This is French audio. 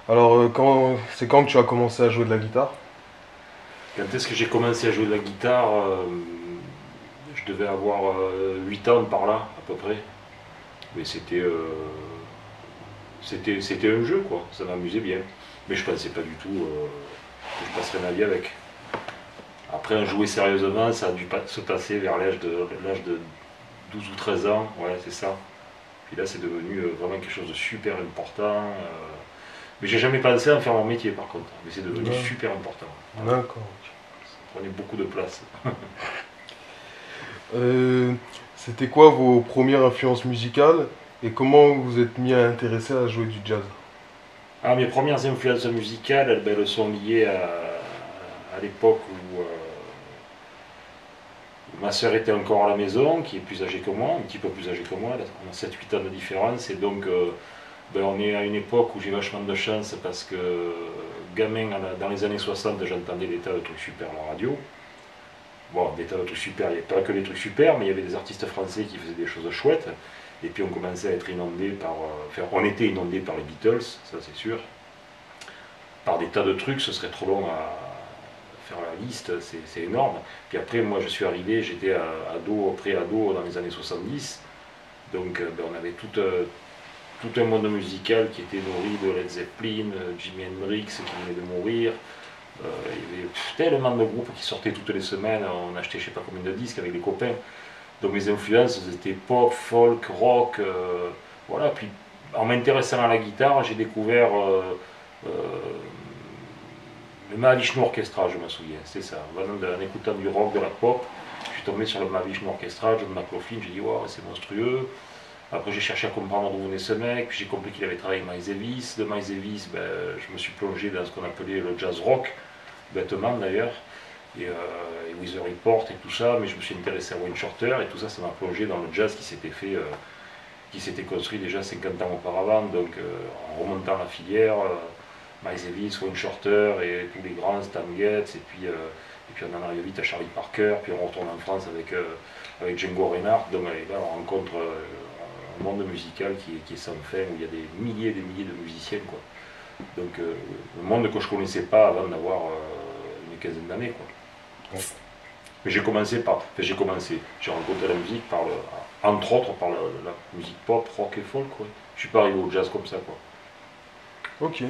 Alors, c'est quand que tu as commencé à jouer de la guitare? Quand est-ce que j'ai commencé à jouer de la guitare je devais avoir 8 ans par là, à peu près. Mais c'était un jeu, quoi. Ça m'amusait bien. Mais je pensais pas du tout que je passerais ma vie avec. Après, en jouer sérieusement, ça a dû se passer vers l'âge de 12 ou 13 ans. Ouais, c'est ça. Puis là, c'est devenu vraiment quelque chose de super important. Mais j'ai jamais pensé à en faire mon métier, par contre. Mais c'est devenu Non. super important. Ouais. D'accord. Ça prenait beaucoup de place. Euh, C'était quoi vos premières influences musicales et comment vous vous êtes mis à intéresser à jouer du jazz? Ah, mes premières influences musicales, elles sont liées à l'époque où ma sœur était encore à la maison, qui est plus âgée que moi, un petit peu plus âgée que moi, on a 7-8 ans de différence, et donc on est à une époque où j'ai vachement de chance parce que gamin, dans les années 60, j'entendais des tas de trucs super à la radio. Bon, des tas de trucs super, il n'y avait pas que des trucs super, mais il y avait des artistes français qui faisaient des choses chouettes. Et puis on commençait à être inondé par. Enfin, on était inondé par les Beatles, ça c'est sûr. Par des tas de trucs, ce serait trop long à faire la liste, c'est énorme. Puis après, moi je suis arrivé, j'étais ado, pré-ado dans les années 70. Donc on avait tout un monde musical qui était nourri de Led Zeppelin, Jimi Hendrix qui venait de mourir. Il y avait tellement de groupes qui sortaient toutes les semaines, on achetait je sais pas combien de disques avec les copains. Donc mes influences c'était pop, folk, rock, voilà. Puis en m'intéressant à la guitare, j'ai découvert euh, le Mahavishnu Orchestra, je me souviens, c'est ça. En écoutant du rock, de la pop, je suis tombé sur le Mahavishnu Orchestra, John McLaughlin, j'ai dit wow, c'est monstrueux. Après j'ai cherché à comprendre d'où venait ce mec, puis j'ai compris qu'il avait travaillé avec Miles Davis. De Miles Davis, je me suis plongé dans ce qu'on appelait le jazz rock, bêtement d'ailleurs, et With the Report et tout ça, mais je me suis intéressé à Wayne Shorter et tout ça, ça m'a plongé dans le jazz qui s'était fait, qui s'était construit déjà 50 ans auparavant, donc en remontant la filière, Miles Davis, Wayne Shorter et tous les grands, Stan Getz, et puis on en arrive vite à Charlie Parker, puis on retourne en France avec Django Reinhardt, donc là on rencontre un monde musical qui est sans fin, où il y a des milliers de musiciens, quoi. Donc le monde que je connaissais pas avant d'avoir une quinzaine d'années, quoi. Bon. Mais j'ai rencontré la musique entre autres par la musique pop, rock et folk, quoi. Je suis pas arrivé au jazz comme ça, quoi. Ok.